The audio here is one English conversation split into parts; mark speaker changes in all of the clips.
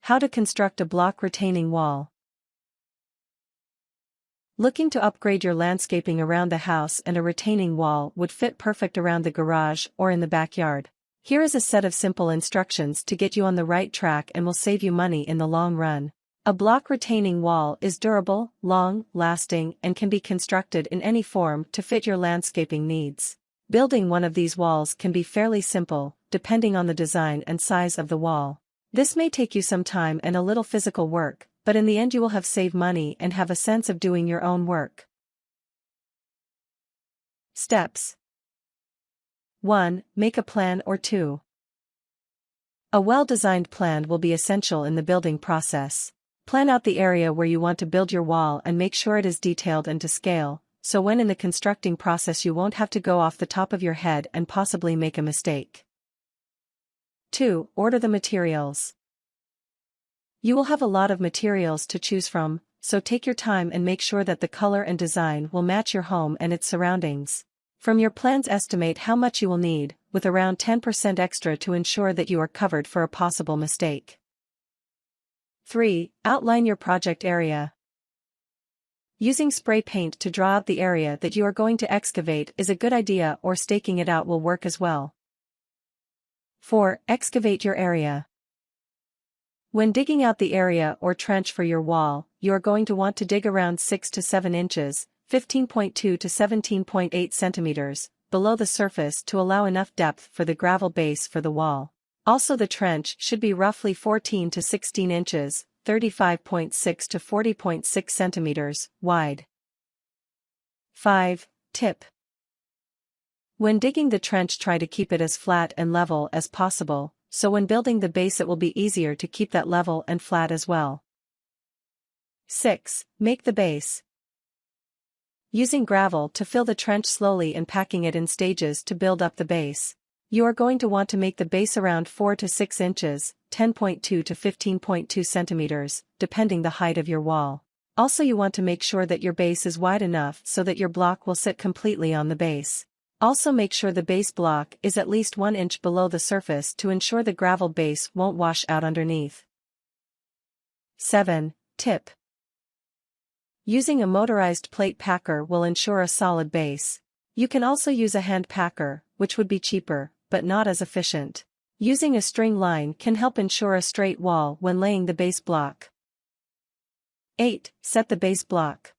Speaker 1: How to construct a block retaining wall. Looking to upgrade your landscaping around the house, and a retaining wall would fit perfect around the garage or in the backyard. Here is a set of simple instructions to get you on the right track and will save you money in the long run. A block retaining wall is durable, long-lasting, and can be constructed in any form to fit your landscaping needs. Building one of these walls can be fairly simple, depending on the design and size of the wall. This may take you some time and a little physical work, but in the end you will have saved money and have a sense of doing your own work. Steps. 1. Make a plan or two. A well-designed plan will be essential in the building process. Plan out the area where you want to build your wall and make sure it is detailed and to scale, so when in the constructing process you won't have to go off the top of your head and possibly make a mistake. 2. Order the materials. You will have a lot of materials to choose from, so take your time and make sure that the color and design will match your home and its surroundings. From your plans, estimate how much you will need, with around 10% extra to ensure that you are covered for a possible mistake. 3. Outline your project area. Using spray paint to draw out the area that you are going to excavate is a good idea, or staking it out will work as well. 4. Excavate your area. When digging out the area or trench for your wall, you are going to want to dig around 6 to 7 inches, 15.2 to 17.8 centimeters, below the surface to allow enough depth for the gravel base for the wall. Also, the trench should be roughly 14 to 16 inches, 35.6 to 40.6 centimeters, wide. 5. Tip. When digging the trench, try to keep it as flat and level as possible, so when building the base it will be easier to keep that level and flat as well. 6. Make the base. Using gravel to fill the trench slowly and packing it in stages to build up the base. You are going to want to make the base around 4 to 6 inches, 10.2 to 15.2 centimeters, depending the height of your wall. Also, you want to make sure that your base is wide enough so that your block will sit completely on the base. Also, make sure the base block is at least 1 inch below the surface to ensure the gravel base won't wash out underneath. 7. Tip. Using a motorized plate packer will ensure a solid base. You can also use a hand packer, which would be cheaper, but not as efficient. Using a string line can help ensure a straight wall when laying the base block. 8. Set the base block.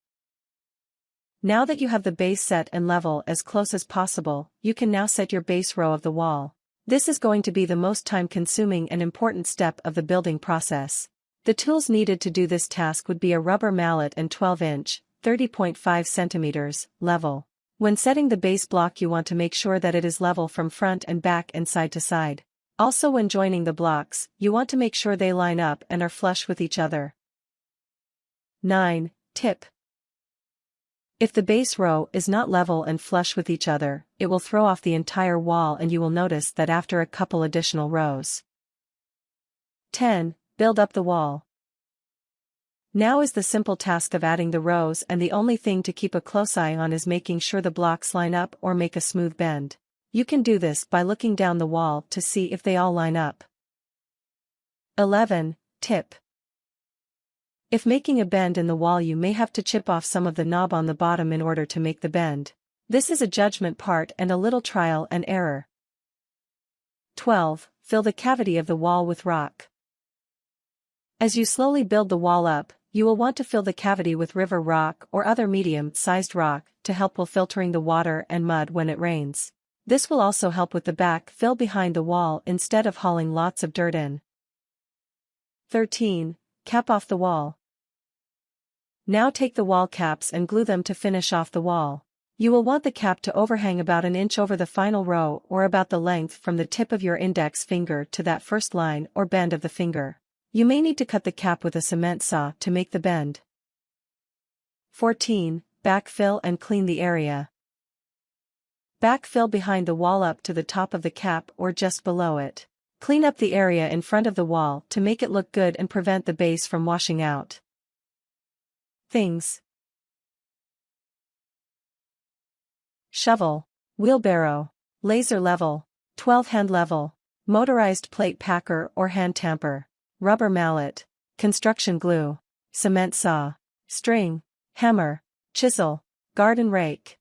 Speaker 1: Now that you have the base set and level as close as possible, you can now set your base row of the wall. This is going to be the most time-consuming and important step of the building process. The tools needed to do this task would be a rubber mallet and 12-inch, 30.5 centimeters, level. When setting the base block, you want to make sure that it is level from front and back and side to side. Also, when joining the blocks, you want to make sure they line up and are flush with each other. 9. Tip. If the base row is not level and flush with each other, it will throw off the entire wall and you will notice that after a couple additional rows. 10. Build up the wall. Now is the simple task of adding the rows, and the only thing to keep a close eye on is making sure the blocks line up or make a smooth bend. You can do this by looking down the wall to see if they all line up. 11. Tip. If making a bend in the wall, you may have to chip off some of the knob on the bottom in order to make the bend. This is a judgment part and a little trial and error. 12. Fill the cavity of the wall with rock. As you slowly build the wall up, you will want to fill the cavity with river rock or other medium-sized rock to help with filtering the water and mud when it rains. This will also help with the backfill behind the wall instead of hauling lots of dirt in. 13. Cap off the wall. Now take the wall caps and glue them to finish off the wall. You will want the cap to overhang about an inch over the final row, or about the length from the tip of your index finger to that first line or bend of the finger. You may need to cut the cap with a cement saw to make the bend. 14. Backfill and clean the area. Backfill behind the wall up to the top of the cap or just below it. Clean up the area in front of the wall to make it look good and prevent the base from washing out. Things. Shovel, wheelbarrow, laser level, 12-hand level, motorized plate packer or hand tamper. rubber mallet, construction glue, cement saw, string, hammer, chisel, garden rake.